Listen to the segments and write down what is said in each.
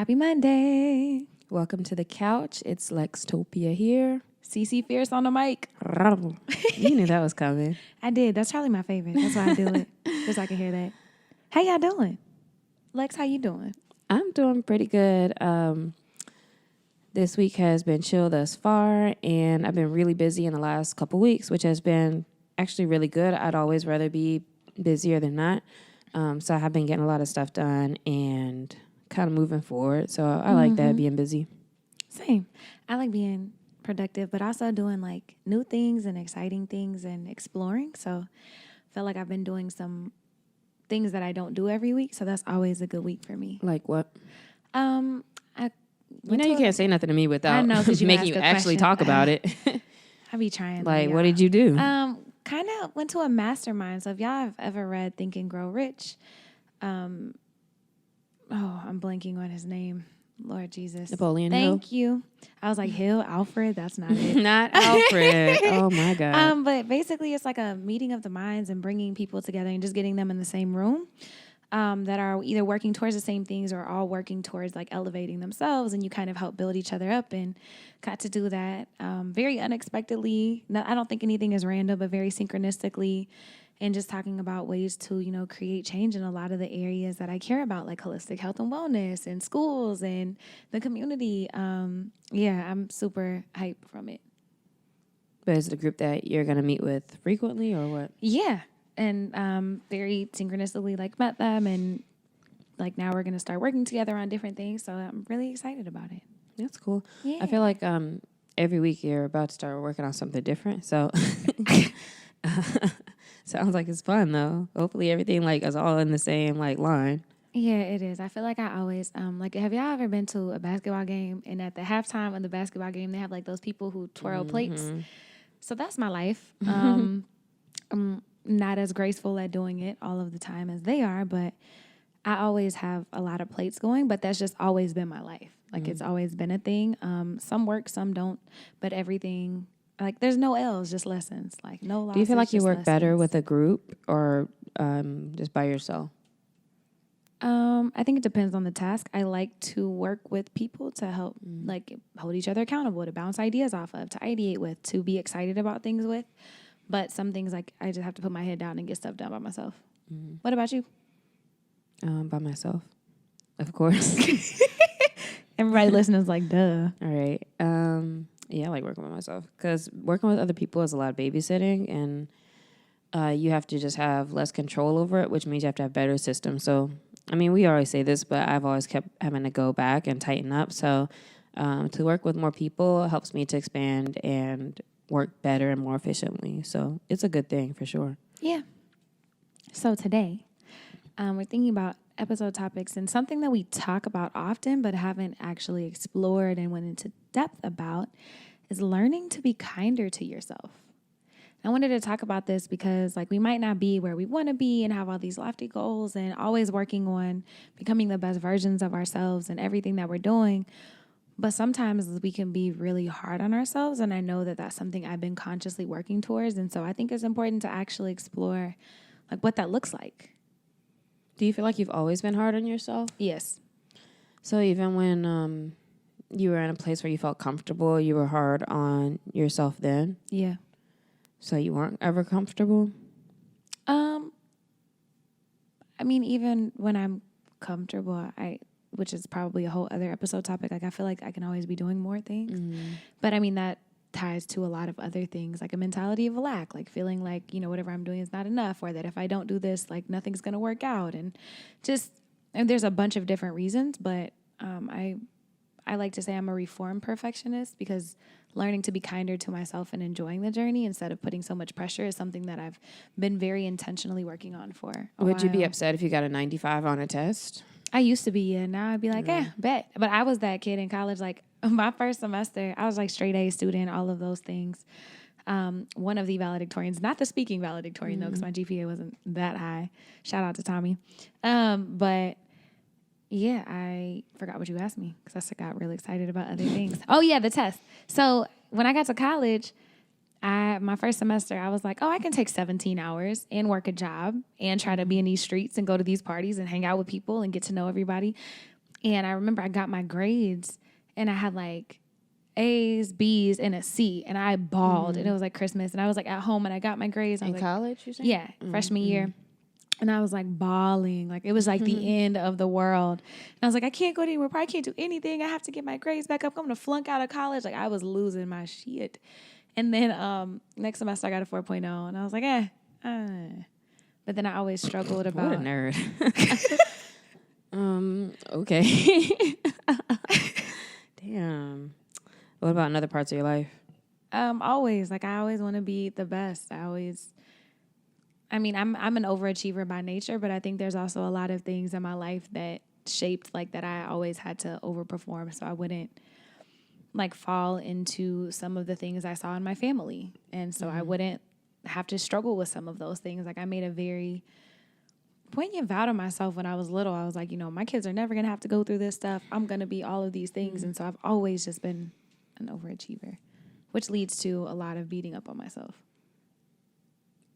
Happy Monday. Welcome to the couch. It's Lextopia here. CC Fierce on the mic. You knew that was coming. I did. That's probably my favorite. That's why I do it. Just so I can hear that. How y'all doing? Lex, how you doing? I'm doing pretty good. This week has been chill thus far, and I've been really busy in the last couple weeks, which has been actually really good. I'd always rather be busier than not. So I have been getting a lot of stuff done and kind of moving forward. So I like that, being busy. Same. I like being productive, but also doing like new things and exciting things and exploring. So I feel like I've been doing some things that I don't do every week. So that's always a good week for me. Like what? I You know you can't say nothing to me without you making you actually talk about it. I be trying. Like, what did you do? Kind of went to a mastermind. So if y'all have ever read Think and Grow Rich, I'm blanking on his name. Lord Jesus. Napoleon Hill. Thank you. I was like, Hill, Alfred, that's not it. Not Alfred. Oh my God. But basically it's like a meeting of the minds and bringing people together and just getting them in the same room that are either working towards the same things or all working towards like elevating themselves, and you kind of help build each other up, and got to do that very unexpectedly. I don't think anything is random, but very synchronistically. And just talking about ways to, create change in a lot of the areas that I care about, like holistic health and wellness and schools and the community. I'm super hyped from it. But is it a group that you're going to meet with frequently or what? Yeah. And very synchronistically met them. And now we're going to start working together on different things. So I'm really excited about it. That's cool. Yeah. I feel like every week you're about to start working on something different. So sounds like it's fun though. Hopefully everything is all in the same line. Yeah, it is. I feel like I always have y'all ever been to a basketball game, and at the halftime of the basketball game they have those people who twirl plates? So that's my life. I'm not as graceful at doing it all of the time as they are, but I always have a lot of plates going, but that's just always been my life. It's always been a thing. Some work, some don't, but everything there's no L's, just lessons. No losses. Do you feel like you work lessons. better with a group or just by yourself? I think it depends on the task. I like to work with people to help hold each other accountable, to bounce ideas off of, to ideate with, to be excited about things with. But some things I just have to put my head down and get stuff done by myself. What about you? By myself, of course. Everybody listening is like, duh. All right. Yeah, I like working with myself because working with other people is a lot of babysitting, and you have to just have less control over it, which means you have to have better systems. So, we always say this, but I've always kept having to go back and tighten up. So to work with more people helps me to expand and work better and more efficiently. So it's a good thing for sure. Yeah. So today, we're thinking about episode topics, and something that we talk about often but haven't actually explored and went into depth about is learning to be kinder to yourself. I wanted to talk about this because we might not be where we want to be and have all these lofty goals and always working on becoming the best versions of ourselves and everything that we're doing. But sometimes we can be really hard on ourselves, and I know that that's something I've been consciously working towards. And so I think it's important to actually explore what that looks like. Do you feel like you've always been hard on yourself? Yes. So even when you were in a place where you felt comfortable, you were hard on yourself then? Yeah. So you weren't ever comfortable? Even when I'm comfortable, which is probably a whole other episode topic, I feel like I can always be doing more things. But that ties to a lot of other things, like a mentality of lack, feeling whatever I'm doing is not enough, or that if I don't do this, nothing's going to work out. And there's a bunch of different reasons, but I like to say I'm a reformed perfectionist, because learning to be kinder to myself and enjoying the journey instead of putting so much pressure is something that I've been very intentionally working on for a while. Would you be upset if you got a 95 on a test? I used to be, yeah. Now I'd be like, bet. But I was that kid in college. My first semester, I was straight A student, all of those things. One of the valedictorians, not the speaking valedictorian though, because my GPA wasn't that high. Shout out to Tommy. But yeah, I forgot what you asked me because I got really excited about other things. Oh yeah, the test. So when I got to college, my first semester, I was like, I can take 17 hours and work a job and try to be in these streets and go to these parties and hang out with people and get to know everybody. And I remember I got my grades and I had like A's, B's, and a C, and I bawled. And it was like Christmas, and I was like at home, and I got my grades. I was In like, college, you saying? yeah, freshman year. And I was like bawling. Like it was like the end of the world. And I was like, I can't go anywhere. I can't do anything. I have to get my grades back up. I'm going to flunk out of college. Like I was losing my shit. And then next semester I got a 4.0. And I was like, But then I always struggled about. What a nerd. Okay. Damn. What about in other parts of your life? Always. Like I always want to be the best. I'm an overachiever by nature, but I think there's also a lot of things in my life that shaped like that I always had to overperform so I wouldn't like fall into some of the things I saw in my family. And so I wouldn't have to struggle with some of those things. Like I made a very poignant vow to myself when I was little. I was like, my kids are never going to have to go through this stuff. I'm going to be all of these things. And so I've always just been an overachiever, which leads to a lot of beating up on myself.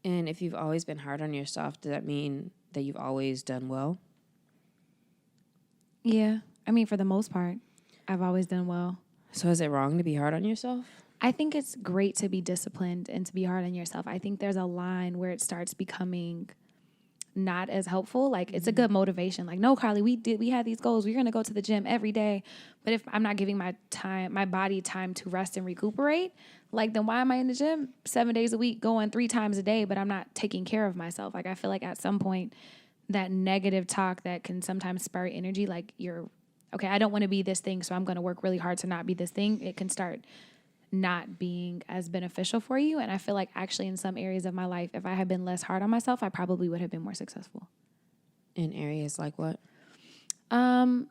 And if you've always been hard on yourself, does that mean that you've always done well? Yeah. I mean, for the most part, I've always done well. So is it wrong to be hard on yourself? I think it's great to be disciplined and to be hard on yourself. I think there's a line where it starts becoming not as helpful. Like it's a good motivation. Like, no, Carlie, we had these goals. We're going to go to the gym every day. But if I'm not giving my body time to rest and recuperate, like then why am I in the gym 7 days a week going 3 times a day, but I'm not taking care of myself? Like I feel like at some point that negative talk that can sometimes spur energy, like okay, I don't want to be this thing, so I'm going to work really hard to not be this thing. It can start not being as beneficial for you. And I feel like actually in some areas of my life, if I had been less hard on myself, I probably would have been more successful. In areas like what? In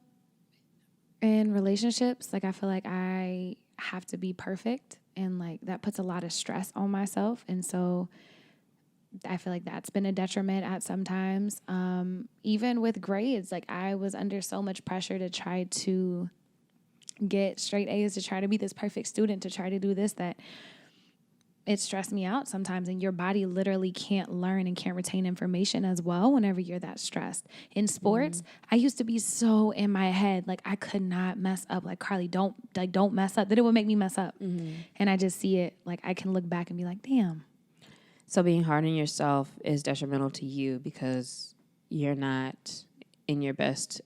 relationships, like I feel like I have to be perfect, and like that puts a lot of stress on myself. And so I feel like that's been a detriment at sometimes. Even with grades, like I was under so much pressure to try to get straight A's, to try to be this perfect student, to try to do this, that it stressed me out sometimes. And your body literally can't learn and can't retain information as well whenever you're that stressed. In sports, I used to be so in my head, like I could not mess up. Like, Carlie, don't mess up. That it would make me mess up. And I just see it, like I can look back and be like, damn. So being hard on yourself is detrimental to you because you're not in your best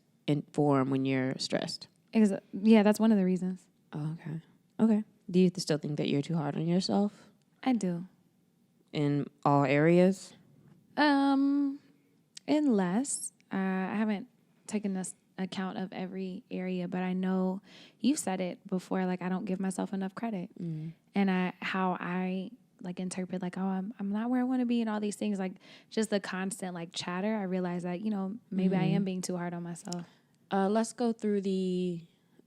form when you're stressed. Yeah, that's one of the reasons. Oh, okay. Do you still think that you're too hard on yourself? I do. In all areas? Unless I haven't taken this account of every area, but I know you said it before, like I don't give myself enough credit. And how I like interpret like, oh, I'm not where I want to be and all these things, like just the constant like chatter. I realize that, maybe I am being too hard on myself. Let's go through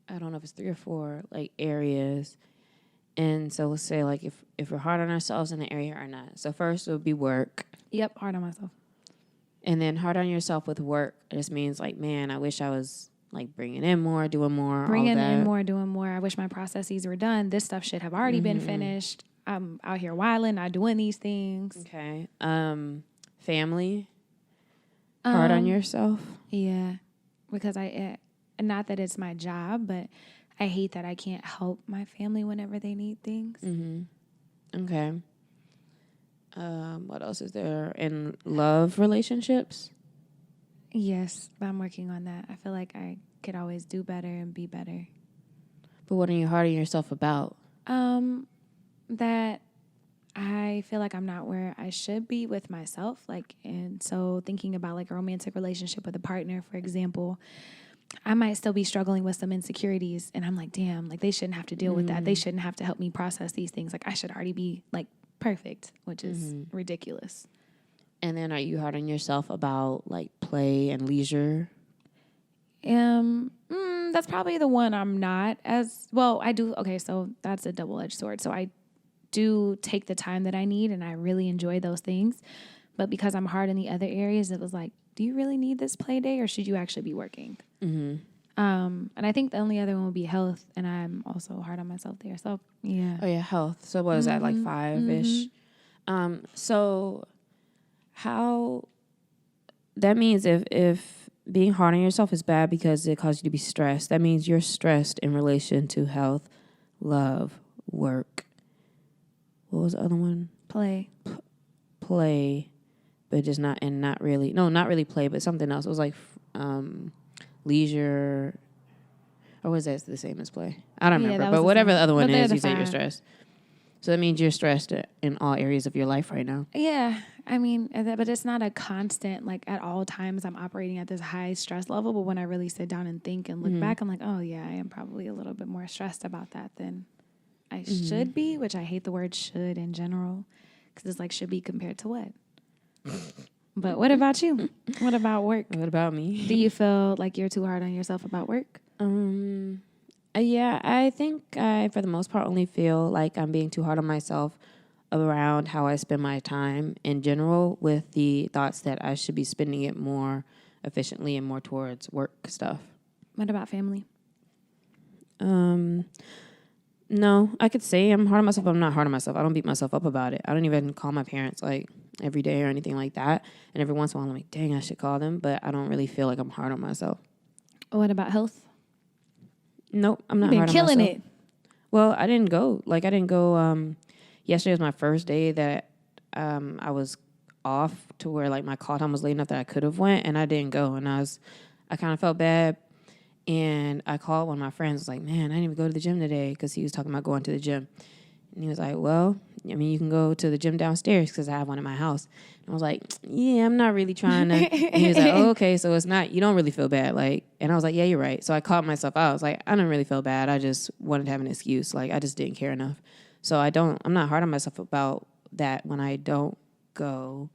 I don't know if it's 3 or 4 like areas. And so let's say like if we're hard on ourselves in the area or not. So first it would be work. Yep, hard on myself. And then hard on yourself with work just means like, man, I wish I was like bringing in more, doing more. Bringing in more, doing more. I wish my processes were done. This stuff should have already been finished. I'm out here wilding, not doing these things. Okay. Family. Hard on yourself. Yeah, because not that it's my job, but I hate that I can't help my family whenever they need things. Okay. What else is there? In love relationships? Yes, I'm working on that. I feel like I could always do better and be better. But what are you hard on yourself about? That I feel like I'm not where I should be with myself. Like, and so thinking about like a romantic relationship with a partner, for example, I might still be struggling with some insecurities, and I'm like, damn, like they shouldn't have to deal with that. They shouldn't have to help me process these things. Like I should already be like perfect, which is ridiculous. And then are you hard on yourself about like play and leisure? That's probably the one I'm not as well. I do. Okay. So that's a double-edged sword. So I do take the time that I need, and I really enjoy those things. But because I'm hard in the other areas, it was like, do you really need this play day, or should you actually be working? And I think the only other one would be health, and I'm also hard on myself there. So yeah. Oh yeah, health. So what is that, like 5-ish? So how that means if being hard on yourself is bad because it causes you to be stressed. That means you're stressed in relation to health, love, work. What was the other one? Play. Play, but just not really. No, not really play, but something else. It was like leisure. Or was that the same as play? I don't remember. But whatever the other one is, you say you're stressed. So that means you're stressed in all areas of your life right now. Yeah. I mean, but it's not a constant, like at all times I'm operating at this high stress level. But when I really sit down and think and look back, I'm like, oh, yeah, I am probably a little bit more stressed about that than I should be, which I hate the word should in general because it's like should be compared to what? But what about you? What about work? What about me? Do you feel like you're too hard on yourself about work? Yeah, I think I, for the most part, only feel like I'm being too hard on myself around how I spend my time in general with the thoughts that I should be spending it more efficiently and more towards work stuff. What about family? No, I could say I'm hard on myself, but I'm not hard on myself. I don't beat myself up about it. I don't even call my parents like every day or anything like that. And every once in a while I'm like, dang, I should call them, but I don't really feel like I'm hard on myself. What about health? Nope, I'm not You've hard been on myself. killing it. Well, I didn't go. Yesterday was my first day that I was off to where like my call time was late enough that I could have went, and I didn't go. And I kind of felt bad, and I called one of my friends. Was like, man, I didn't even go to the gym today because he was talking about going to the gym. And he was like, well, I mean, you can go to the gym downstairs because I have one at my house. And I was like, yeah, I'm not really trying to. And he was like, oh, okay, so it's not, you don't really feel bad. Like, and I was like, yeah, you're right. So I called myself out. I was like, I don't really feel bad. I just wanted to have an excuse. Like, I just didn't care enough. So I'm not hard on myself about that when I don't go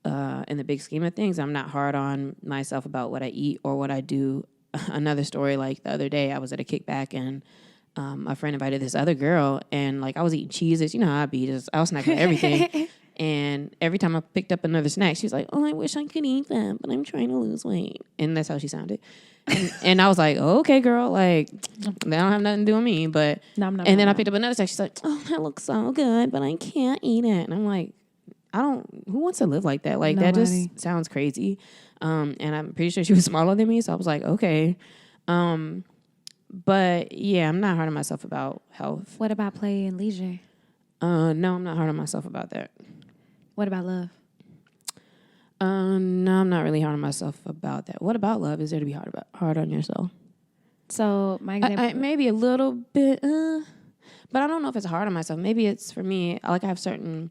in the big scheme of things. I'm not hard on myself about what I eat or what I do. Another story, like the other day, I was at a kickback and my friend invited this other girl, and like I was eating cheeses. You know how I be, I was snacking on everything. And every time I picked up another snack, she was like, "Oh, I wish I could eat that, but I'm trying to lose weight." And that's how she sounded. And I was like, oh, "Okay, girl, like that don't have nothing to do with me." But and then I picked up another snack. She's like, "Oh, that looks so good, but I can't eat it." And I'm like, Who wants to live like that? Like Nobody. That just sounds crazy. And I'm pretty sure she was smaller than me, so I was like, okay. But yeah, I'm not hard on myself about health. What about play and leisure? No, I'm not hard on myself about that. What about love? No, I'm not really hard on myself about that. What about love is there to be hard on yourself? So my example, maybe a little bit, but I don't know if it's hard on myself. Maybe it's for me. Like I have certain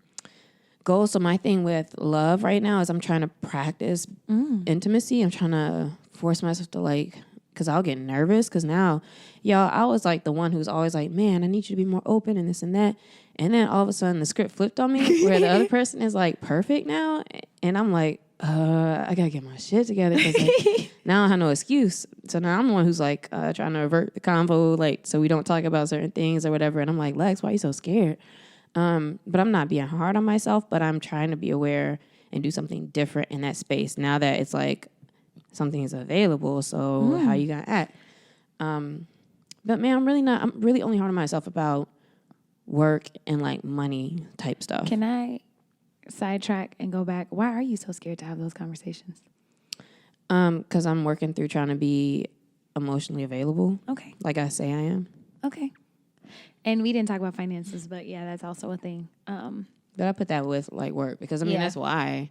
goals. So my thing with love right now is I'm trying to practice intimacy. I'm trying to force myself to like. Because I'll get nervous. Because now, y'all, I was like the one who's always like, man, I need you to be more open and this and that. And then all of a sudden the script flipped on me where the other person is like perfect now. And I'm like, I got to get my shit together. Cause like, now I have no excuse. So now I'm the one who's like trying to avert the convo, like, so we don't talk about certain things or whatever. And I'm like, Lex, why are you so scared? But I'm not being hard on myself, but I'm trying to be aware and do something different in that space now that it's like, something is available, so how you gonna act? But man, I'm really only hard on myself about work and like money type stuff. Can I sidetrack and go back? Why are you so scared to have those conversations? Because I'm working through trying to be emotionally available. Okay. Like I say I am. Okay. And we didn't talk about finances, but yeah, that's also a thing. But I put that with like work because I mean that's why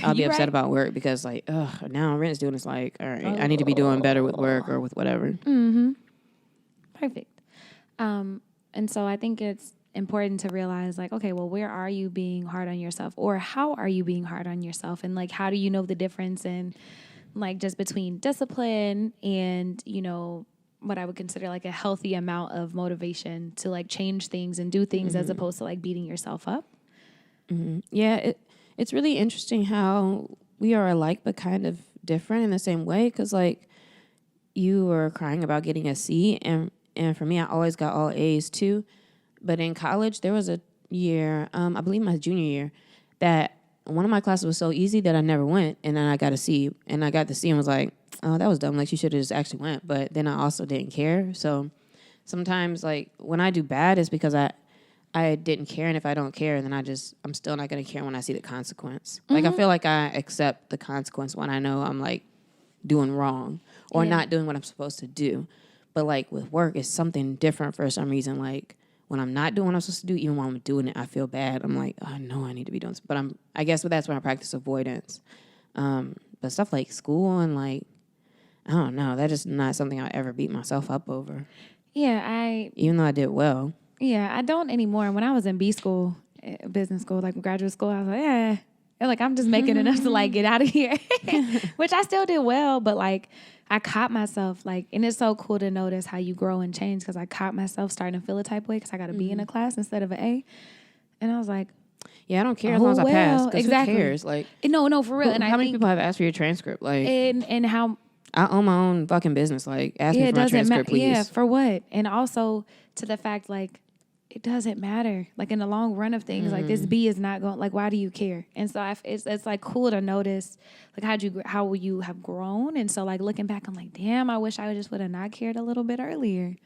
I'll be upset about work because like now rent's doing it's like all right I need to be doing better with work or with whatever. Mm-hmm. Perfect. And so I think it's important to realize like okay, well, where are you being hard on yourself or how are you being hard on yourself and like how do you know the difference in like just between discipline and you know what I would consider like a healthy amount of motivation to like change things and do things as opposed to like beating yourself up. Mm-hmm. Yeah, it's really interesting how we are alike but kind of different in the same way because like you were crying about getting a C and for me I always got all A's too, but in college there was a year I believe my junior year that one of my classes was so easy that I never went and then I got a C and I got the C and was like, oh, that was dumb, like you should have just actually went, but then I also didn't care. So sometimes like when I do bad it's because I didn't care, and if I don't care, then I'm still not going to care when I see the consequence. Like, I feel like I accept the consequence when I know I'm, like, doing wrong or Yeah. not doing what I'm supposed to do. But like with work, it's something different for some reason. Like when I'm not doing what I'm supposed to do, even when I'm doing it, I feel bad. I'm like, I know I need to be doing this. But I guess that's when I practice avoidance. But stuff like school and like, I don't know, that's just not something I ever beat myself up over. Yeah, even though I did well. Yeah, I don't anymore. When I was in B school, business school, like graduate school, I was like, yeah. And like, I'm just making enough to like get out of here, which I still did well. But like, I caught myself like, and it's so cool to notice how you grow and change because I caught myself starting to feel a type of way because I got a B in a class instead of an A. And I was like, yeah, I don't care as long as I pass. Because exactly. Who cares? Like, no, for real. And how many people have asked for your transcript? Like, and how I own my own fucking business. Like, ask me for my transcript, please. Yeah, for what? And also to the fact, like, it doesn't matter. Like, in the long run of things, like, this B is not going, like, why do you care? And so it's like, cool to notice, like, how you have grown. And so, like, looking back, I'm like, damn, I wish I just would have not cared a little bit earlier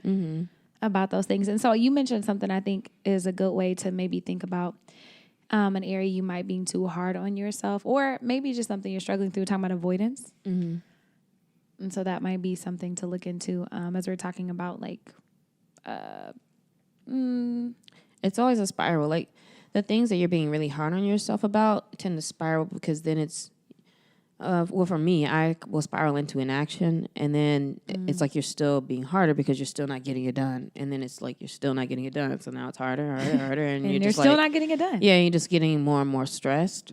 about those things. And so you mentioned something I think is a good way to maybe think about an area you might be too hard on yourself, or maybe just something you're struggling through, talking about avoidance. And so that might be something to look into as we're talking about, like, it's always a spiral. Like, the things that you're being really hard on yourself about tend to spiral because then it's, well, for me, I will spiral into inaction. And then it's like you're still being harder because you're still not getting it done. And then it's like you're still not getting it done. So now it's harder. And, and you're just still like, not getting it done. Yeah, you're just getting more and more stressed.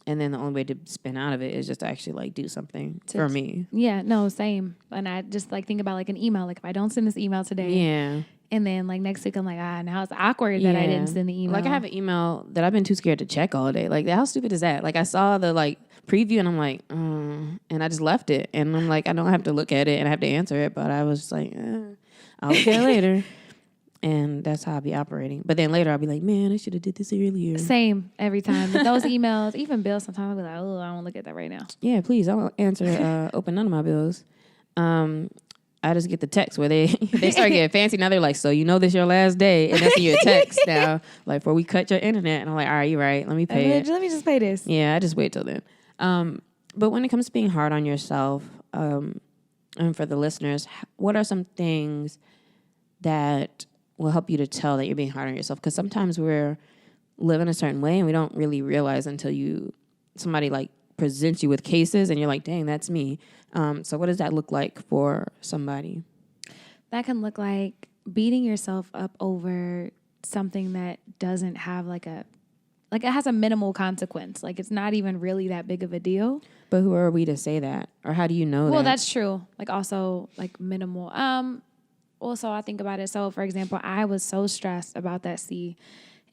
And then the only way to spin out of it is just to actually like do something for me. Yeah, no, same. And I just like think about like an email. Like if I don't send this email today, and then like next week I'm like, now it's awkward that I didn't send the email. Like I have an email that I've been too scared to check all day. Like how stupid is that? Like I saw the like preview and I'm like, and I just left it. And I'm like, I don't have to look at it and I have to answer it. But I was just like, I'll look at it later. And that's how I'll be operating. But then later I'll be like, man, I should have did this earlier. Same every time. But those emails, even bills, sometimes I'll be like, oh, I don't look at that right now. Yeah, please. I won't answer, open none of my bills. I just get the text where they start getting fancy. Now they're like, so you know this your last day. And that's in your text now. Like, before we cut your internet. And I'm like, all right, you're right. Let me pay it. Let me just pay this. Yeah, I just wait till then. But when it comes to being hard on yourself, and for the listeners, what are some things that will help you to tell that you're being hard on yourself? Because sometimes we're living a certain way and we don't really realize until somebody like presents you with cases and you're like, dang, that's me. So what does that look like for somebody? That can look like beating yourself up over something that doesn't have like it has a minimal consequence. Like it's not even really that big of a deal. But who are we to say that? Or how do you know that? Well, that's true. Like also like minimal. Also, I think about it. So, for example, I was so stressed about that C.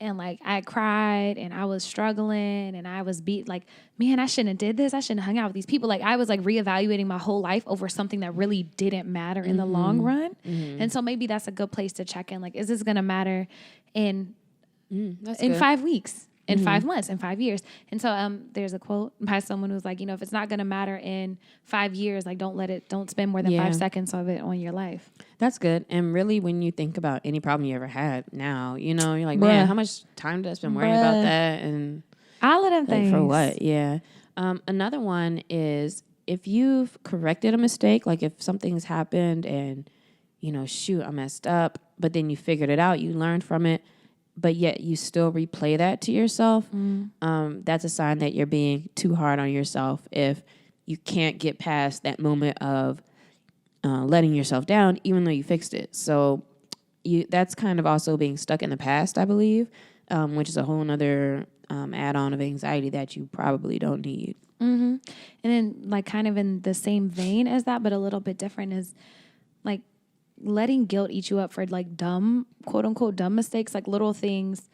And, like, I cried and I was struggling and I was beat. Like, man, I shouldn't have did this. I shouldn't have hung out with these people. Like, I was, like, reevaluating my whole life over something that really didn't matter in the long run. And so maybe that's a good place to check in. Like, is this going to matter in 5 weeks? In 5 months, in 5 years. And so there's a quote by someone who's like, if it's not going to matter in 5 years, like don't spend more than 5 seconds of it on your life. That's good. And really, when you think about any problem you ever had now, you're like, man, how much time did I spend worrying about that? And all of them things. For what? Yeah. Another one is if you've corrected a mistake, like if something's happened and, shoot, I messed up, but then you figured it out, you learned from it, but yet you still replay that to yourself, that's a sign that you're being too hard on yourself if you can't get past that moment of letting yourself down, even though you fixed it. So that's kind of also being stuck in the past, I believe, which is a whole other add-on of anxiety that you probably don't need. And then, like, kind of in the same vein as that, but a little bit different is, like, letting guilt eat you up for like dumb, quote unquote, dumb mistakes, like little things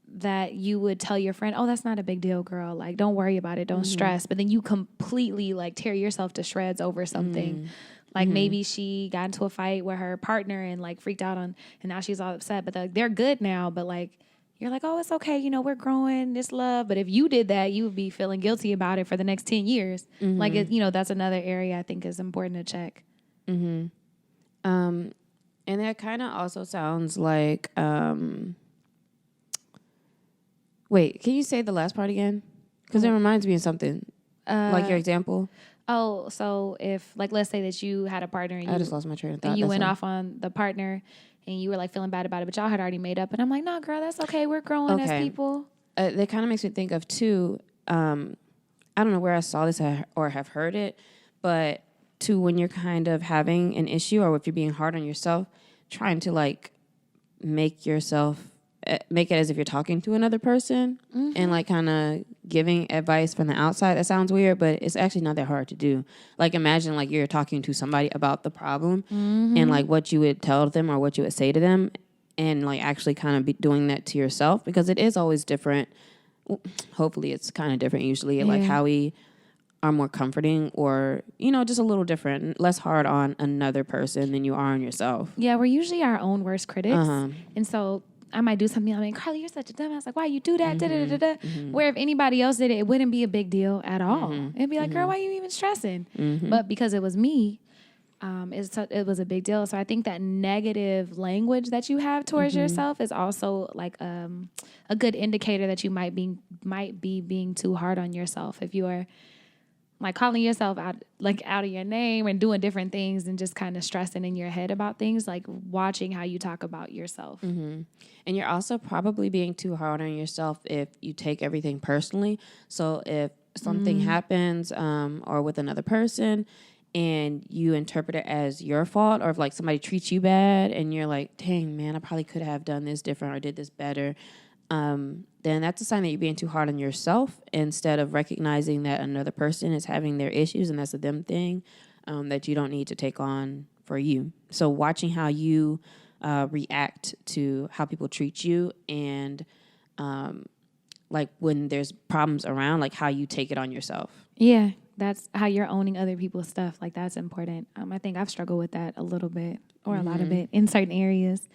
that you would tell your friend, oh, that's not a big deal, girl. Like, don't worry about it. Don't stress. But then you completely like tear yourself to shreds over something. Like maybe she got into a fight with her partner and like freaked out and now she's all upset, but they're good now. But like, you're like, oh, it's okay. We're growing, it's love. But if you did that, you would be feeling guilty about it for the next 10 years. Like, that's another area I think is important to check. And that kind of also sounds like, wait, can you say the last part again? Because it reminds me of something. Like your example? Oh, so if, like, let's say that you had a partner and I just lost my train of thought. and you That's went all. off on the partner and you were like feeling bad about it, but y'all had already made up. And I'm like, no, girl, that's okay. We're growing as Okay. people. That kind of makes me think of too. I don't know where I saw this or have heard it, but to when you're kind of having an issue or if you're being hard on yourself, trying to like make yourself make it as if you're talking to another person and like kind of giving advice from the outside. That sounds weird, but it's actually not that hard to do. Like imagine like you're talking to somebody about the problem and like what you would tell them or what you would say to them and like actually kind of be doing that to yourself because it is always different. Hopefully it's kind of different usually, like how we are more comforting or, you know, just a little different, less hard on another person than you are on yourself. Yeah, we're usually our own worst critics. And so I might do something, I'm like, Carlie, you're such a dumbass. Like, why you do that? Where if anybody else did it, it wouldn't be a big deal at all. It'd be like, girl, why are you even stressing? But because it was me, it was a big deal. So I think that negative language that you have towards yourself is also like a good indicator that you might be being too hard on yourself. If you are like calling yourself out of your name and doing different things and just kind of stressing in your head about things, like watching how you talk about yourself. And you're also probably being too hard on yourself if you take everything personally. So if something happens or with another person and you interpret it as your fault, or if like somebody treats you bad and you're like, dang, man, I probably could have done this different or did this better, then that's a sign that you're being too hard on yourself instead of recognizing that another person is having their issues and that's a them thing that you don't need to take on for you. So watching how you react to how people treat you and like when there's problems around, like how you take it on yourself. Yeah, that's how you're owning other people's stuff. Like that's important. I think I've struggled with that a little bit or a lot of it in certain areas.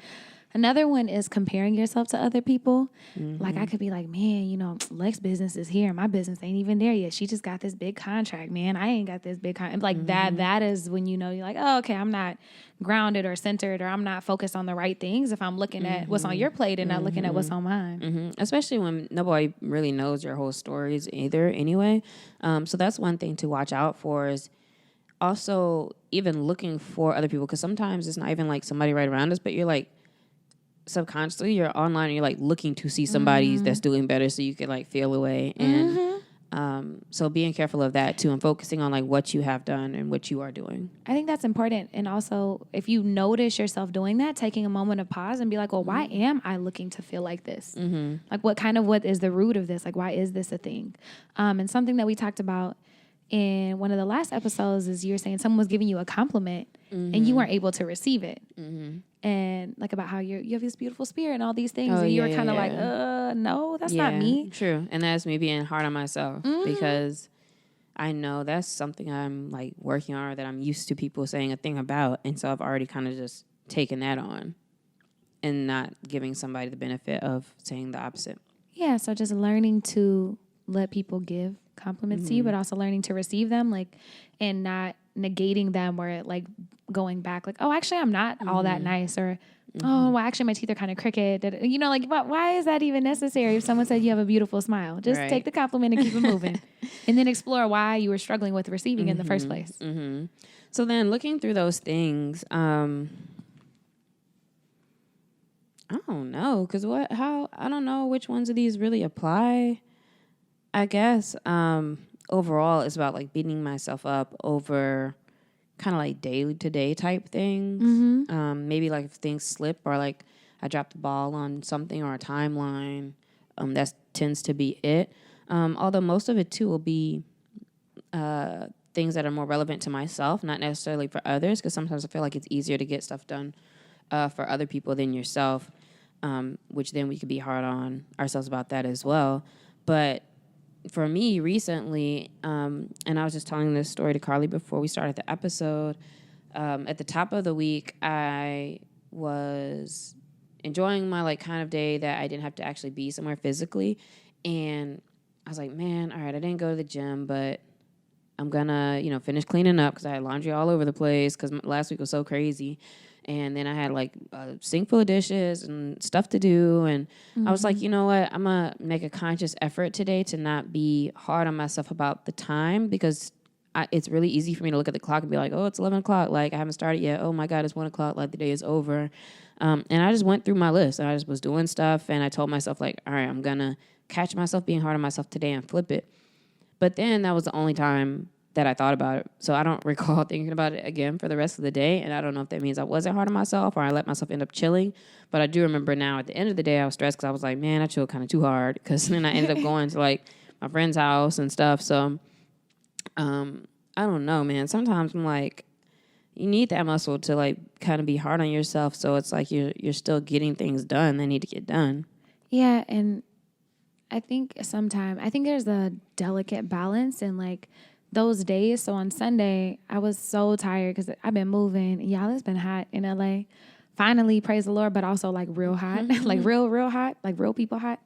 Another one is comparing yourself to other people. Like I could be like, man, you know, Lex business is here. My business ain't even there yet. She just got this big contract, man. I ain't got this big contract. Like that is when you know you're like, oh, okay, I'm not grounded or centered or I'm not focused on the right things if I'm looking at what's on your plate and not looking at what's on mine. Especially when nobody really knows your whole stories either anyway. So that's one thing to watch out for is also even looking for other people because sometimes it's not even like somebody right around us, but you're like, subconsciously you're online and you're like looking to see somebody that's doing better so you can like feel away and so being careful of that too and focusing on like what you have done and what you are doing. I think that's important. And also if you notice yourself doing that, taking a moment of pause and be like, well, why am I looking to feel like this? Like what is the root of this? Like why is this a thing? And something that we talked about in one of the last episodes is you were saying someone was giving you a compliment and you weren't able to receive it. And like about how you have this beautiful spirit and all these things. And you were kind of like, no, that's not me. True. And that's me being hard on myself because I know that's something I'm like working on or that I'm used to people saying a thing about. And so I've already kind of just taken that on and not giving somebody the benefit of saying the opposite. Yeah. So just learning to let people give compliments to you, but also learning to receive them, like, and not negating them or like going back like, oh, actually I'm not all that nice, or oh, well, actually my teeth are kind of crooked. You know, like why is that even necessary? If someone said you have a beautiful smile, just take the compliment and keep it moving and then explore why you were struggling with receiving in the first place. So then looking through those things, I don't know, because I don't know which ones of these really apply. I guess overall it's about like beating myself up over kind of like daily to day type things. Maybe like if things slip or like I dropped the ball on something or a timeline, that tends to be it. Although most of it too will be things that are more relevant to myself, not necessarily for others, because sometimes I feel like it's easier to get stuff done for other people than yourself, which then we could be hard on ourselves about that as well. But for me recently, and I was just telling this story to Carlie before we started the episode, at the top of the week, I was enjoying my like kind of day that I didn't have to actually be somewhere physically. And I was like, man, all right, I didn't go to the gym, but I'm gonna, finish cleaning up because I had laundry all over the place because last week was so crazy. And then I had like a sink full of dishes and stuff to do. And I was like, you know what? I'm going to make a conscious effort today to not be hard on myself about the time, because it's really easy for me to look at the clock and be like, oh, it's 11 o'clock. Like, I haven't started yet. Oh, my God, it's 1 o'clock. Like, the day is over. And I just went through my list. And I just was doing stuff. And I told myself, like, all right, I'm going to catch myself being hard on myself today and flip it. But then that was the only time that I thought about it. So I don't recall thinking about it again for the rest of the day. And I don't know if that means I wasn't hard on myself or I let myself end up chilling. But I do remember now at the end of the day, I was stressed because I was like, man, I chilled kind of too hard. Because then I ended up going to like my friend's house and stuff. So I don't know, man. Sometimes I'm like, you need that muscle to like kind of be hard on yourself. So it's like you're still getting things done that need to get done. Yeah, and I think there's a delicate balance in like those days. So on Sunday, I was so tired because I've been moving. Y'all, it's been hot in LA. Finally, praise the Lord, but also like real hot, like real hot, like real people hot.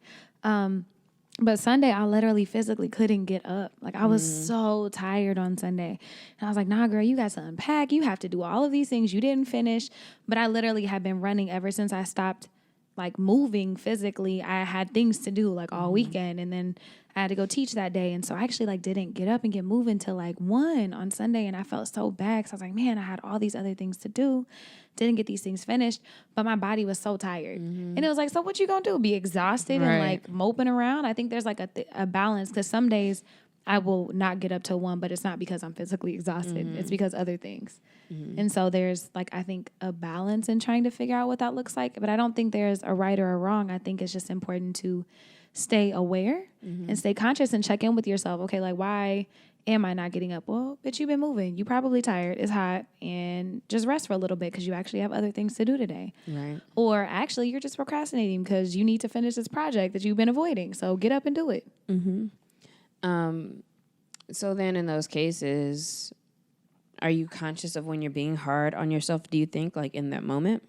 But Sunday, I literally physically couldn't get up. Like, I was so tired on Sunday. And I was like, nah, girl, you got to unpack. You have to do all of these things you didn't finish. But I literally had been running ever since I stopped like moving physically. I had things to do like all weekend, and then I had to go teach that day. And so I actually like didn't get up and get moving till like 1 on Sunday, and I felt so bad because I was like, man, I had all these other things to do, didn't get these things finished, but my body was so tired. And it was like, so what you gonna do, be exhausted and like moping around? I think there's like a balance, because some days I will not get up till 1, but it's not because I'm physically exhausted. It's because other things. And so there's like, I think, a balance in trying to figure out what that looks like. But I don't think there's a right or a wrong. I think it's just important to stay aware and stay conscious and check in with yourself. Okay, like, why am I not getting up? Well, bitch, you've been moving. You probably tired. It's hot. And just rest for a little bit because you actually have other things to do today. Right. Or actually, you're just procrastinating because you need to finish this project that you've been avoiding. So get up and do it. So then in those cases, are you conscious of when you're being hard on yourself, do you think, like in that moment?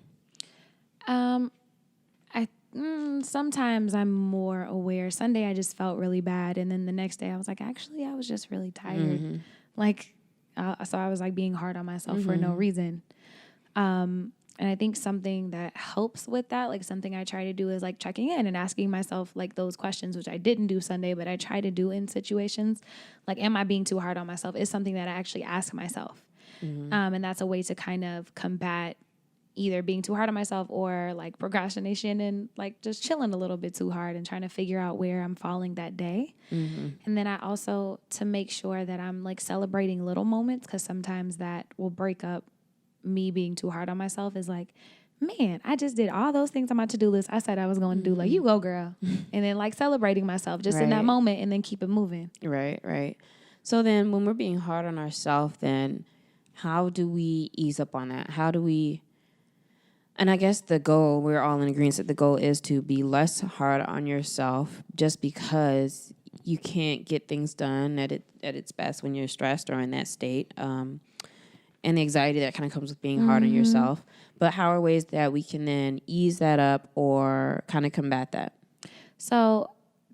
Sometimes I'm more aware. Sunday I just felt really bad, and then the next day I was like, actually, I was just really tired. So I was like being hard on myself for no reason. And I think something that helps with that, like something I try to do, is like checking in and asking myself like those questions, which I didn't do Sunday, but I try to do in situations. Like, am I being too hard on myself? Is something that I actually ask myself. And that's a way to kind of combat either being too hard on myself or like procrastination and like just chilling a little bit too hard and trying to figure out where I'm falling that day. And then I also, to make sure that I'm like celebrating little moments, because sometimes that will break up me being too hard on myself, is like, man, I just did all those things on my to-do list I said I was going to do. Like, you go, girl. And then like celebrating myself just in that moment, and then keep it moving. Right. So then when we're being hard on ourselves, then how do we ease up on that? How do we... And I guess the goal, we're all in agreement that the goal is to be less hard on yourself, just because you can't get things done at its best when you're stressed or in that state. And the anxiety that kind of comes with being hard on yourself. But how are ways that we can then ease that up or kind of combat that? So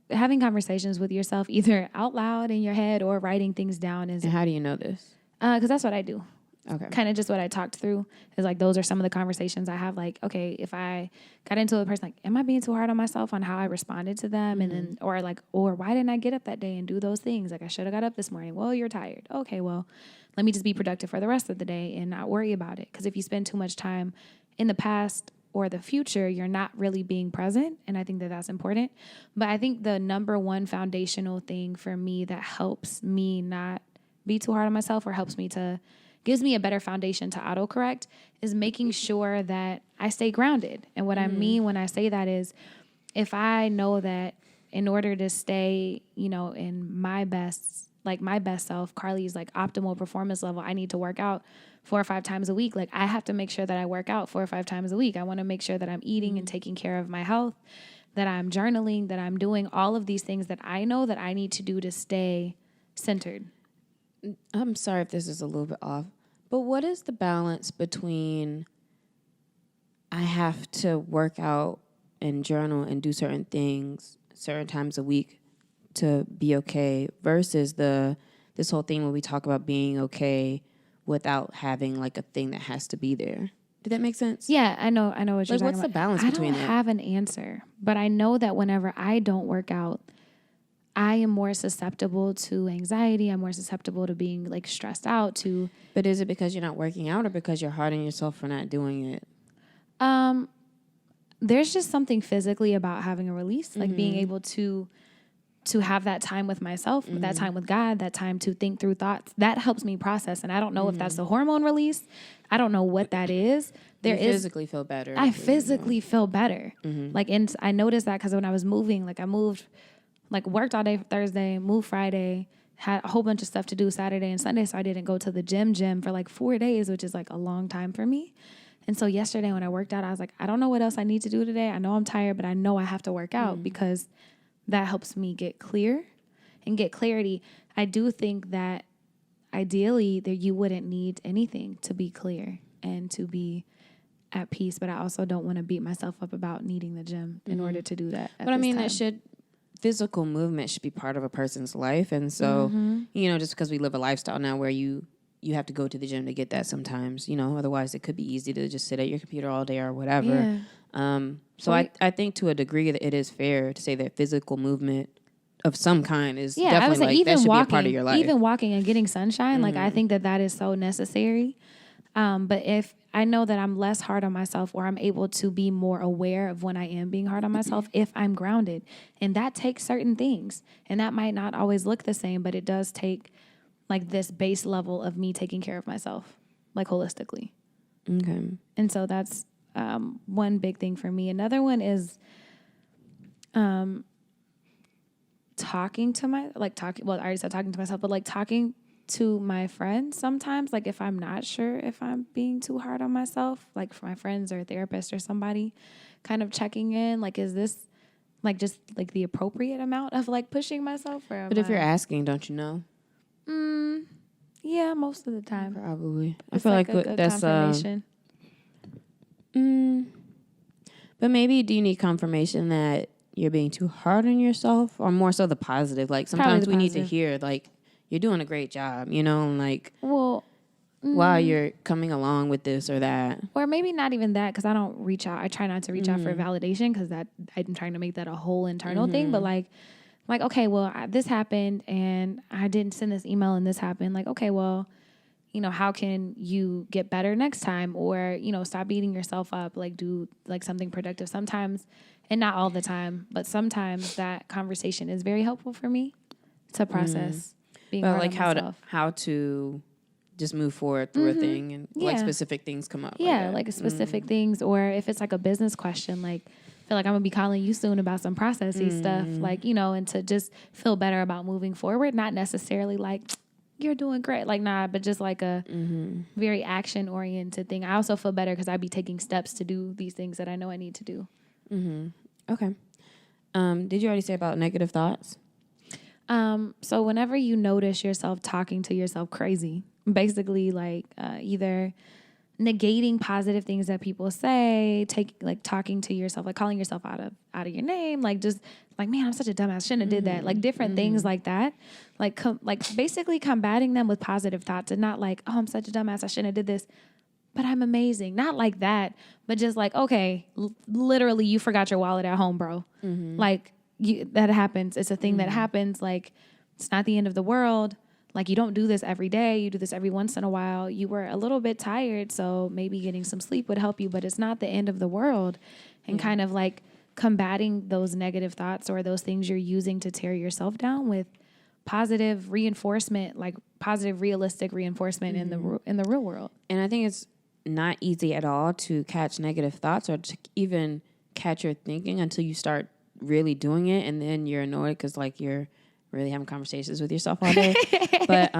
having conversations with yourself, either out loud in your head or writing things down, is... And how do you know this? Because that's what I do. Okay. Kind of just what I talked through is like, those are some of the conversations I have. Like, okay, if I got into a person, like, am I being too hard on myself on how I responded to them? And then, or why didn't I get up that day and do those things? Like, I should have got up this morning. Well, you're tired. Okay, well, let me just be productive for the rest of the day and not worry about it. Because if you spend too much time in the past or the future, you're not really being present. And I think that that's important. But I think the number one foundational thing for me that helps me not be too hard on myself, or gives me a better foundation to autocorrect, is making sure that I stay grounded. And what I mean when I say that is, if I know that in order to stay, in my best self, Carlie's like optimal performance level, I need to work out 4 or 5 times a week. Like, I have to make sure that I work out 4 or 5 times a week. I want to make sure that I'm eating and taking care of my health, that I'm journaling, that I'm doing all of these things that I know that I need to do to stay centered. I'm sorry if this is a little bit off, but what is the balance between I have to work out and journal and do certain things certain times a week to be okay, versus this whole thing where we talk about being okay without having like a thing that has to be there? Did that make sense? Yeah, I know what you're Like, talking what's about. the balance I between don't that? have an answer, but I know that whenever I don't work out, I am more susceptible to anxiety. I'm more susceptible to being like stressed out. But is it because you're not working out or because you're hard on yourself for not doing it? There's just something physically about having a release, like being able to have that time with myself, that time with God, that time to think through thoughts. That helps me process. And I don't know if that's the hormone release. I don't know what that is. You physically feel better. I physically feel better. Like, and I noticed that because when I was moving, like I moved, like worked all day Thursday, moved Friday, had a whole bunch of stuff to do Saturday and Sunday. So I didn't go to the gym for like 4 days, which is like a long time for me. And so yesterday when I worked out, I was like, I don't know what else I need to do today. I know I'm tired, but I know I have to work out because that helps me get clear and get clarity. I do think that ideally that you wouldn't need anything to be clear and to be at peace, but I also don't want to beat myself up about needing the gym in order to do that. But I mean, physical movement should be part of a person's life. And so, just because we live a lifestyle now where you have to go to the gym to get that sometimes, otherwise it could be easy to just sit at your computer all day or whatever. Yeah. So I think to a degree that it is fair to say that physical movement of some kind is definitely I would say like, even that should walking, be a part of your life. even walking and getting sunshine, like I think that is so necessary. But if I know that I'm less hard on myself, or I'm able to be more aware of when I am being hard on myself, if I'm grounded, and that takes certain things, and that might not always look the same, but it does take like this base level of me taking care of myself, like holistically. Okay. And so that's one big thing for me. Another one is talking to I already said talking to myself, but like talking to my friends sometimes, like if I'm not sure if I'm being too hard on myself, like for my friends or a therapist or somebody, kind of checking in, like, is this like just like the appropriate amount of like pushing myself? But if you're asking, don't you know? Yeah, most of the time. Probably. It's I feel like a good that's confirmation. But maybe do you need confirmation that you're being too hard on yourself, or more so the positive? Like sometimes we need to hear like you're doing a great job, and like while you're coming along with this or that. Or maybe not even that, because I don't reach out. I try not to reach out for validation, because that I'm trying to make that a whole internal thing. But like, okay, well, this happened and I didn't send this email and this happened. Like, okay, well, how can you get better next time? Or, stop beating yourself up, like do like something productive sometimes, and not all the time, but sometimes that conversation is very helpful for me to process being hard like on myself. how to just move forward through a thing, and like specific things come up. Yeah, like specific things. Or if it's like a business question, like I feel like I'm gonna be calling you soon about some processy stuff, like, and to just feel better about moving forward, not necessarily like you're doing great, like nah, but just like a very action oriented thing. I also feel better because I'd be taking steps to do these things that I know I need to do. Okay. Did you already say about negative thoughts? So whenever you notice yourself talking to yourself crazy, basically like either negating positive things that people say, talking to yourself, like calling yourself out of your name, like just like, man, I'm such a dumbass, shouldn't have did that, like different things like that, like basically combating them with positive thoughts, and not like, oh, I'm such a dumbass, I shouldn't have did this, but I'm amazing, not like that, but just like, okay, literally you forgot your wallet at home, bro, like that happens. It's a thing that happens. Like, it's not the end of the world. Like, you don't do this every day. You do this every once in a while. You were a little bit tired, so maybe getting some sleep would help you, but it's not the end of the world. And kind of like combating those negative thoughts or those things you're using to tear yourself down with positive reinforcement, like positive, realistic reinforcement in the real world. And I think it's not easy at all to catch negative thoughts or to even catch your thinking until you start really doing it, and then you're annoyed because like you're really having conversations with yourself all day. But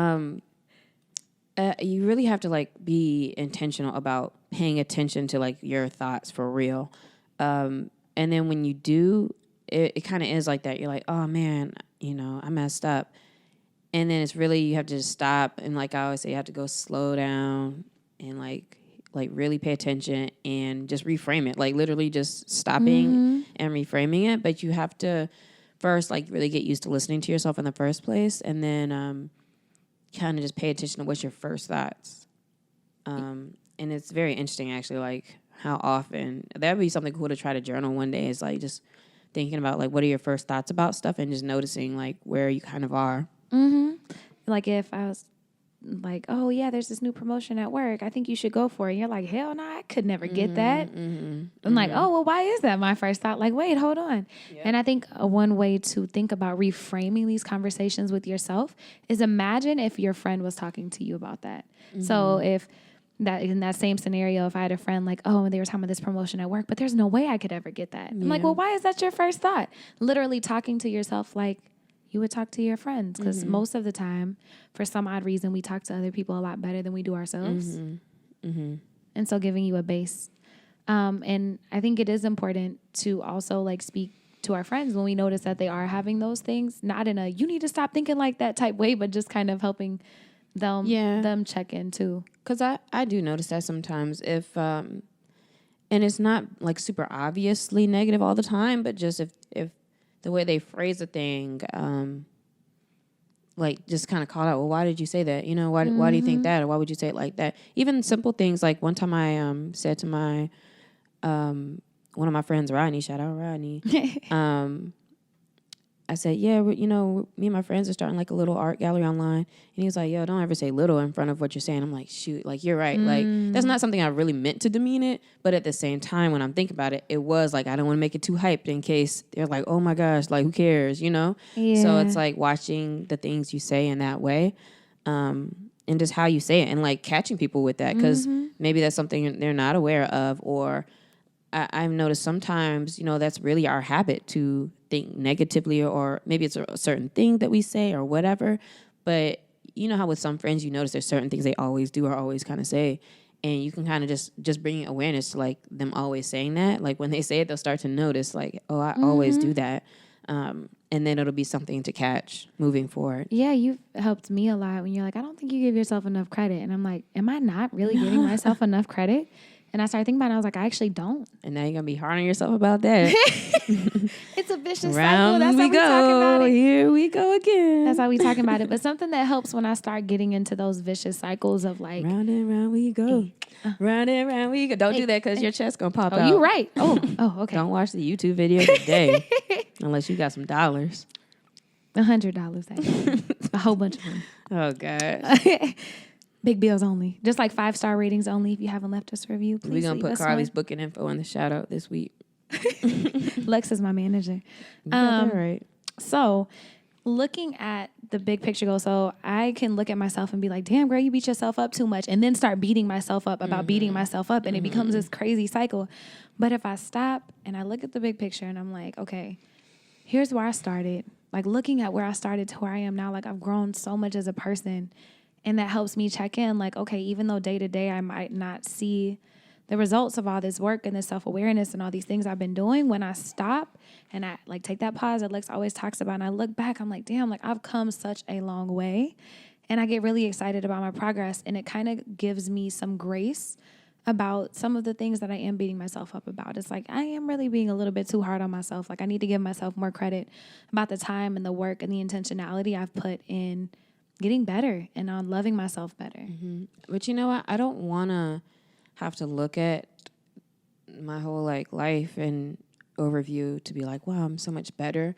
you really have to like be intentional about paying attention to like your thoughts for real. And then when you do, it kind of is like that. You're like, oh man, I messed up. And then it's really, you have to just stop. And like I always say, you have to go slow down and like really pay attention and just reframe it. Like literally just stopping and reframing it. But you have to first like really get used to listening to yourself in the first place, and then kind of just pay attention to what's your first thoughts. And and it's very interesting actually, like how often that'd be something cool to try to journal one day. Is like just thinking about like what are your first thoughts about stuff and just noticing like where you kind of are. Like if I was like, oh yeah, there's this new promotion at work, I think you should go for it. And you're like, hell no, I could never get that. I'm like, oh well, why is that my first thought? Like, wait, hold on. Yeah. And I think one way to think about reframing these conversations with yourself is imagine if your friend was talking to you about that. So if that in that same scenario, if I had a friend like, oh, they were talking about this promotion at work, but there's no way I could ever get that. I'm like, well, why is that your first thought? Literally talking to yourself like you would talk to your friends, because most of the time, for some odd reason, we talk to other people a lot better than we do ourselves. And so giving you a base. And I think it is important to also like speak to our friends when we notice that they are having those things, not in a you need to stop thinking like that type way, but just kind of helping them check in too. Because I do notice that sometimes if, and it's not like super obviously negative all the time, but just if the way they phrase a thing, like just kind of call out, well, why did you say that? You know, why do you think that? Or why would you say it like that? Even simple things like one time I said to my, one of my friends, Rodney, shout out Rodney, I said, yeah, me and my friends are starting like a little art gallery online. And he was like, yo, don't ever say little in front of what you're saying. I'm like, shoot, like, you're right. Like, that's not something I really meant to demean it. But at the same time, when I'm thinking about it, it was like, I don't want to make it too hyped in case they're like, oh my gosh, like, who cares, Yeah. So it's like watching the things you say in that way. And just how you say it and like catching people with that. Because maybe that's something they're not aware of, or I've noticed sometimes, that's really our habit to think negatively, or maybe it's a certain thing that we say or whatever. But you know how with some friends, you notice there's certain things they always do or always kind of say. And you can kind of just bring awareness to like them always saying that. Like when they say it, they'll start to notice like, oh, I always do that. And then it'll be something to catch moving forward. Yeah, you've helped me a lot when you're like, I don't think you give yourself enough credit. And I'm like, am I not really giving myself enough credit? And I started thinking about it, and I was like, I actually don't. And now you're going to be hard on yourself about that. It's a vicious cycle. That's how we talking about it. Here we go again. That's how we talking about it. But something that helps when I start getting into those vicious cycles of like. Round and round we go. Round and round we go. Don't do that because your chest going to pop out. Oh, you're right. Oh, okay. Don't watch the YouTube video today unless you got some dollars. $100. A whole bunch of them. Oh, God. Big bills only. Just like 5-star ratings only. If you haven't left us a review, please. We're going to put Carlie's booking info in the shout out this week. Lex is my manager. Right. So looking at the big picture goal, so I can look at myself and be like, damn, girl, you beat yourself up too much. And then start beating myself up about beating myself up. And it becomes this crazy cycle. But if I stop and I look at the big picture and I'm like, okay, here's where I started. Like looking at where I started to where I am now, like I've grown so much as a person. And that helps me check in like, okay, even though day to day I might not see the results of all this work and this self-awareness and all these things I've been doing, when I stop and I like take that pause that Lex always talks about and I look back, I'm like, damn, like I've come such a long way. And I get really excited about my progress. And it kind of gives me some grace about some of the things that I am beating myself up about. It's like I am really being a little bit too hard on myself. Like I need to give myself more credit about the time and the work and the intentionality I've put in getting better and on loving myself better. Mm-hmm. But you know what? I don't want to have to look at my whole like life and overview to be like, wow, I'm so much better.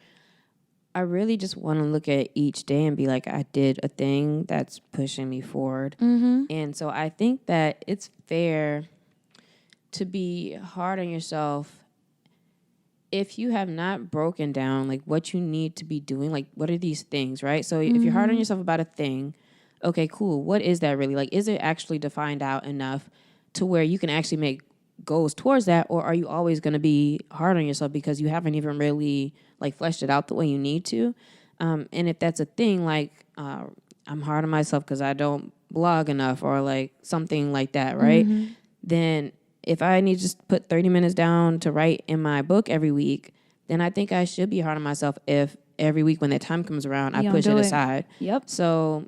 I really just want to look at each day and be like, I did a thing that's pushing me forward. And so I think that it's fair to be hard on yourself if you have not broken down like what you need to be doing, like what are these things, right? So if you're hard on yourself about a thing, okay, cool. What is that really? Like, is it actually defined out enough to where you can actually make goals towards that? Or are you always going to be hard on yourself because you haven't even really like fleshed it out the way you need to? And if that's a thing, like I'm hard on myself because I don't blog enough or like something like that, right? Then if I need to just put 30 minutes down to write in my book every week, then I think I should be hard on myself if every week when that time comes around, I push it aside. Yep. So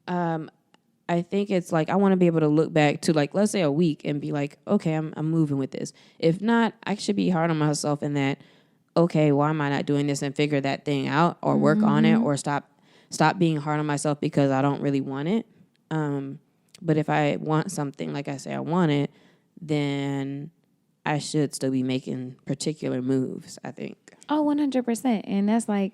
I think it's like I want to be able to look back to like, let's say a week and be like, okay, I'm moving with this. If not, I should be hard on myself in that, okay, why am I not doing this and figure that thing out or work on it or stop being hard on myself because I don't really want it. But if I want something, like I say I want it, then I should still be making particular moves, I think. Oh, 100%. And that's like,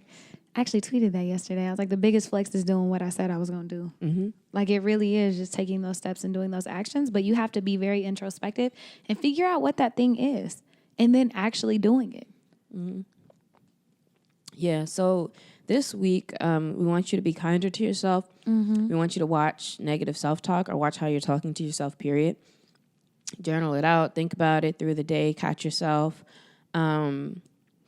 I actually tweeted that yesterday. I was like, the biggest flex is doing what I said I was going to do. Mm-hmm. Like, it really is just taking those steps and doing those actions. But you have to be very introspective and figure out what that thing is and then actually doing it. Mm-hmm. Yeah. So this week, we want you to be kinder to yourself. Mm-hmm. We want you to watch negative self-talk or watch how you're talking to yourself, period. Journal it out. Think about it through the day. Catch yourself.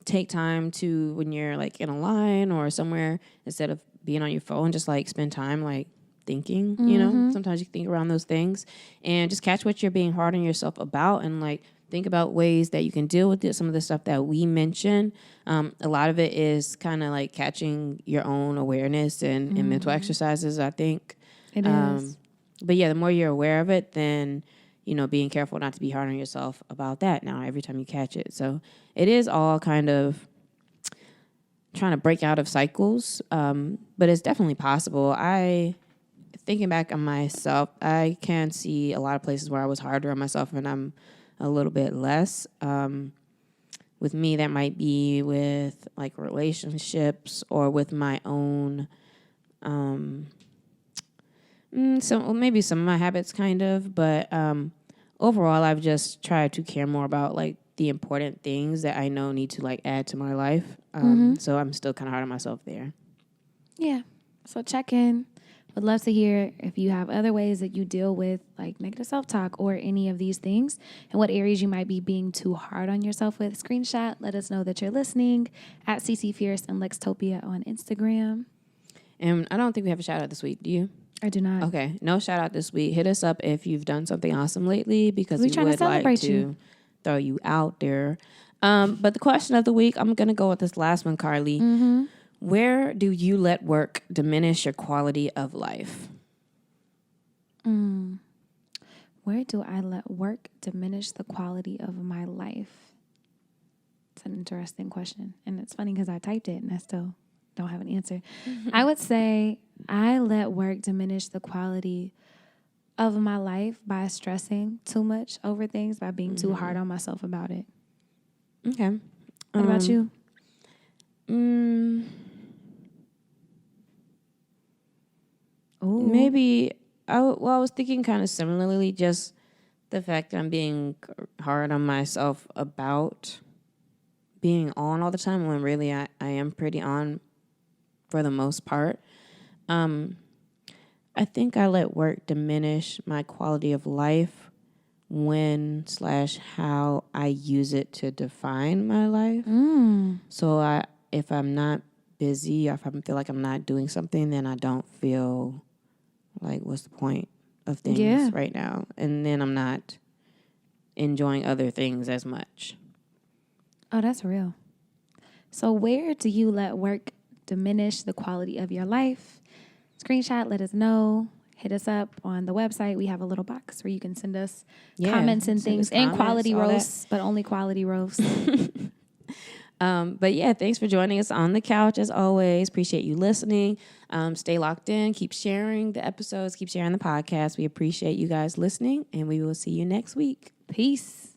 Take time to, when you're like in a line or somewhere, instead of being on your phone, just like spend time like thinking, you know, sometimes you think around those things and just catch what you're being hard on yourself about and like think about ways that you can deal with it. Some of the stuff that we mentioned, a lot of it is kind of like catching your own awareness and mental exercises, I think. It is. But yeah, the more you're aware of it, then, you know, being careful not to be hard on yourself about that now every time you catch it. So it is all kind of trying to break out of cycles, but it's definitely possible. Thinking back on myself, I can see a lot of places where I was harder on myself and I'm a little bit less. With me, that might be with like relationships or with my own, maybe some of my habits kind of, but overall, I've just tried to care more about like the important things that I know need to like add to my life. So I'm still kind of hard on myself there. Yeah. So check in. Would love to hear if you have other ways that you deal with like negative self-talk or any of these things and what areas you might be being too hard on yourself with. Screenshot. Let us know that you're listening at CC Fierce and Lextopia on Instagram. And I don't think we have a shout out this week. Do you? I do not. Okay. No shout out this week. Hit us up if you've done something awesome lately because we trying to would like celebrate to you. throw you out there. But the question of the week, I'm going to go with this last one, Carlie. Where do you let work diminish your quality of life? Where do I let work diminish the quality of my life? It's an interesting question. And it's funny because I typed it and I still don't have an answer. I would say I let work diminish the quality of my life by stressing too much over things, by being too hard on myself about it. Okay. What about you? Maybe I was thinking kind of similarly, just the fact that I'm being hard on myself about being on all the time when really I am pretty on for the most part. I think I let work diminish my quality of life when/how I use it to define my life. So if I'm not busy or if I feel like I'm not doing something, then I don't feel like what's the point of things right now? And then I'm not enjoying other things as much. Oh, that's real. So where do you let work diminish the quality of your life? Screenshot, let us know. Hit us up on the website. We have a little box where you can send us comments and things and quality roasts, but only quality roasts. But yeah, thanks for joining us on the couch as always. Appreciate you listening. Stay locked in. Keep sharing the episodes. Keep sharing the podcast. We appreciate you guys listening, and we will see you next week. Peace.